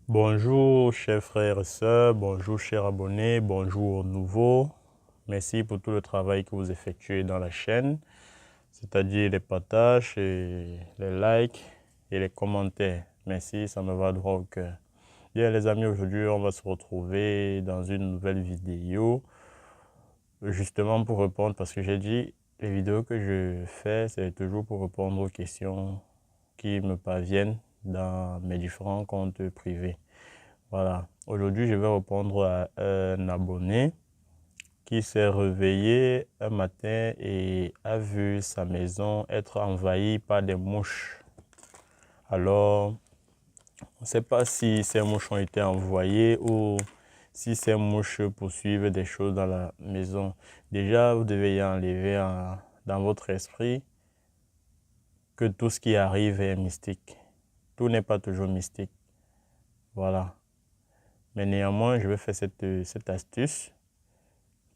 Bonjour chers frères et sœurs, bonjour chers abonnés, bonjour nouveaux. Merci pour tout le travail que vous effectuez dans la chaîne, c'est-à-dire les partages, et les likes et les commentaires. Merci, ça me va droit au cœur. Bien les amis, aujourd'hui on va se retrouver dans une nouvelle vidéo, justement pour répondre, parce que j'ai dit, les vidéos que je fais, c'est toujours pour répondre aux questions qui me parviennent dans mes différents comptes privés. Voilà, aujourd'hui je vais répondre à un abonné qui s'est réveillé un matin et a vu sa maison être envahie par des mouches. Alors, on ne sait pas si ces mouches ont été envoyées ou si ces mouches poursuivent des choses dans la maison. Déjà, vous devez y enlever dans votre esprit que tout ce qui arrive est mystique. Tout n'est pas toujours mystique. Voilà. Mais néanmoins, je vais faire cette astuce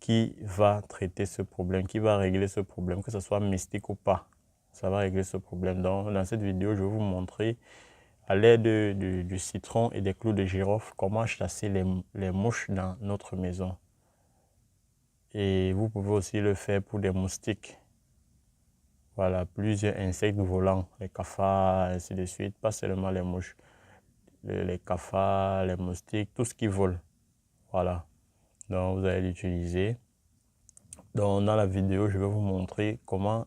qui va traiter ce problème, qui va régler ce problème, que ce soit mystique ou pas. Ça va régler ce problème. Donc, dans cette vidéo, je vais vous montrer à l'aide du citron et des clous de girofle comment chasser les mouches dans notre maison. Et vous pouvez aussi le faire pour des moustiques. Voilà, plusieurs insectes volants, les cafards, ainsi de suite, pas seulement les mouches. Les cafards, les moustiques, tout ce qui vole. Voilà, donc vous allez l'utiliser. Donc, dans la vidéo, je vais vous montrer comment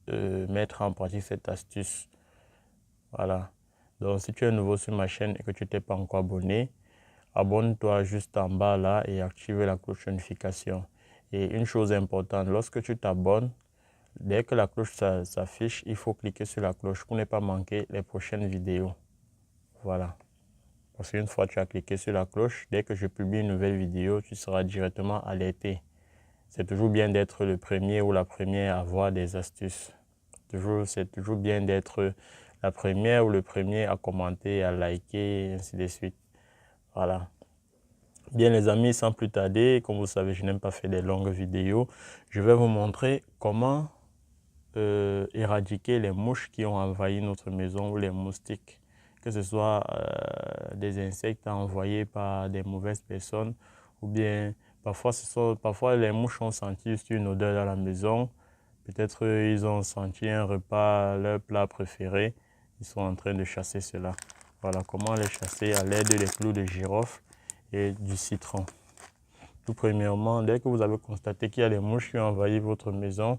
mettre en pratique cette astuce. Voilà. Donc, si tu es nouveau sur ma chaîne et que tu n'es pas encore abonné, abonne-toi juste en bas là et active la cloche de notification. Et une chose importante, lorsque tu t'abonnes, dès que la cloche s'affiche, il faut cliquer sur la cloche pour ne pas manquer les prochaines vidéos. Voilà. Parce qu'une fois que tu as cliqué sur la cloche, dès que je publie une nouvelle vidéo, tu seras directement alerté. C'est toujours bien d'être le premier ou la première à voir des astuces. C'est toujours bien d'être la première ou le premier à commenter, à liker, et ainsi de suite. Voilà. Bien les amis, sans plus tarder, comme vous savez, je n'aime pas faire des longues vidéos. Je vais vous montrer comment éradiquer les mouches qui ont envahi notre maison ou les moustiques. Que ce soit des insectes envoyés par des mauvaises personnes ou bien parfois les mouches ont senti une odeur dans la maison. Peut-être ils ont senti un repas, leur plat préféré. Ils sont en train de chasser cela. Voilà comment les chasser à l'aide des clous de girofle et du citron. Tout premièrement, dès que vous avez constaté qu'il y a des mouches qui ont envahi votre maison,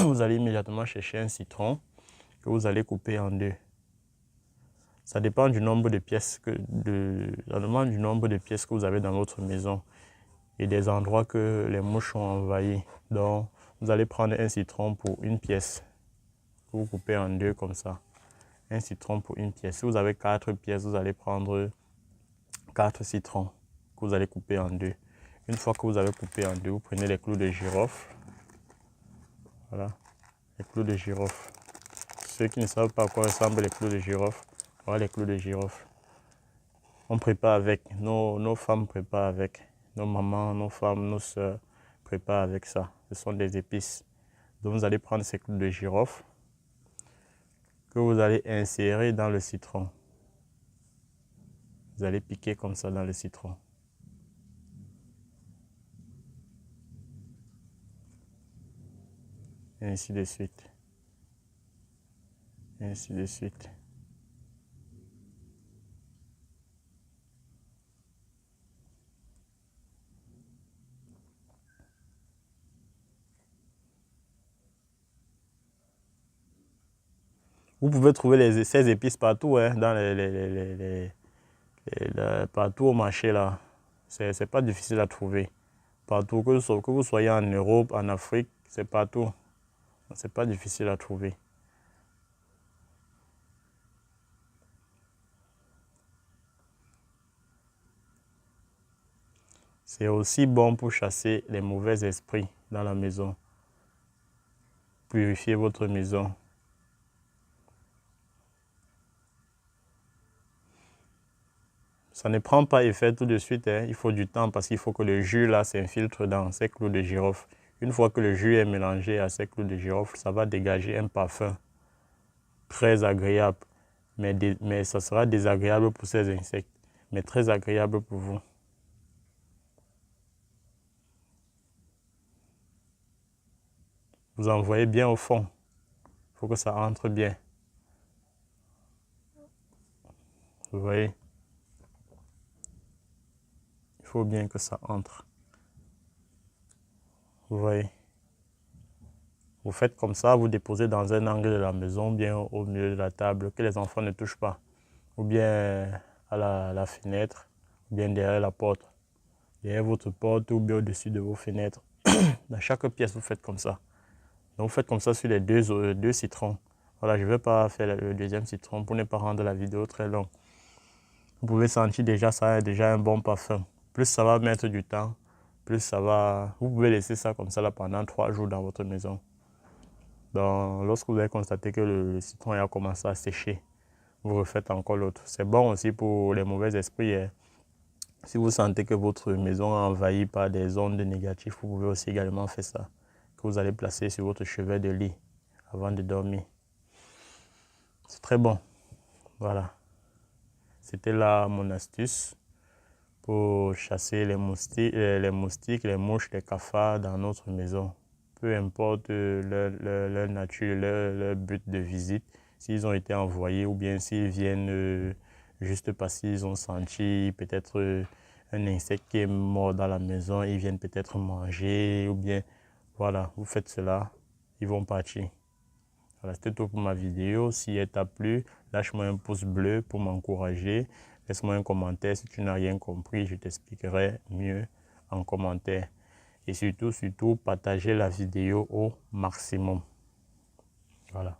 vous allez immédiatement chercher un citron que vous allez couper en deux. Ça dépend du nombre de pièces que vous avez dans votre maison et des endroits que les mouches ont envahis. Donc, vous allez prendre un citron pour une pièce. Vous coupez en deux comme ça. Un citron pour une pièce. Si vous avez 4 pièces, vous allez prendre 4 citrons que vous allez couper en deux. Une fois que vous avez coupé en deux, vous prenez les clous de girofle. Voilà, les clous de girofle. Ceux qui ne savent pas à quoi ressemblent les clous de girofle, voilà les clous de girofle. On prépare avec, nos femmes préparent avec, nos mamans, nos femmes, nos soeurs préparent avec ça. Ce sont des épices. Donc vous allez prendre ces clous de girofle que vous allez insérer dans le citron. Vous allez piquer comme ça dans le citron. Et ainsi de suite. Et ainsi de suite. Vous pouvez trouver ces épices partout, hein, dans partout au marché là. C'est pas difficile à trouver. Partout, que vous soyez en Europe, en Afrique, c'est partout. C'est pas difficile à trouver. C'est aussi bon pour chasser les mauvais esprits dans la maison. Purifier votre maison. Ça ne prend pas effet tout de suite, hein. Il faut du temps parce qu'il faut que le jus là s'infiltre dans ces clous de girofle. Une fois que le jus est mélangé à ces clous de girofle, ça va dégager un parfum très agréable. Mais ça sera désagréable pour ces insectes. mais très agréable pour vous. Vous envoyez bien au fond. Il faut que ça entre bien. Vous voyez? Il faut bien que ça entre. Vous voyez? Vous faites comme ça, vous déposez dans un angle de la maison, bien au milieu de la table, que les enfants ne touchent pas. Ou bien à la fenêtre, ou bien derrière la porte. Derrière votre porte ou bien au-dessus de vos fenêtres. Dans chaque pièce, vous faites comme ça. Donc vous faites comme ça sur les deux citrons. Voilà, je ne vais pas faire le deuxième citron pour ne pas rendre la vidéo très longue. Vous pouvez sentir déjà, ça a déjà un bon parfum. Plus ça va mettre du temps, plus ça va... Vous pouvez laisser ça comme ça là pendant 3 jours dans votre maison. Donc, lorsque vous avez constaté que le citron a commencé à sécher, vous refaites encore l'autre. C'est bon aussi pour les mauvais esprits. Hein. Si vous sentez que votre maison est envahie par des ondes négatives, vous pouvez aussi également faire ça. Que vous allez placer sur votre chevet de lit avant de dormir. C'est très bon. Voilà. C'était là mon astuce pour chasser les moustiques, les mouches, les cafards dans notre maison. Peu importe leur nature, leur but de visite, s'ils ont été envoyés ou bien s'ils viennent juste parce qu'ils ont senti peut-être un insecte qui est mort dans la maison, ils viennent peut-être manger ou bien, voilà, vous faites cela, ils vont partir. Voilà, c'était tout pour ma vidéo. Si elle t'a plu, lâche-moi un pouce bleu pour m'encourager. Laisse-moi un commentaire si tu n'as rien compris, je t'expliquerai mieux en commentaire. Et surtout, partagez la vidéo au maximum. Voilà.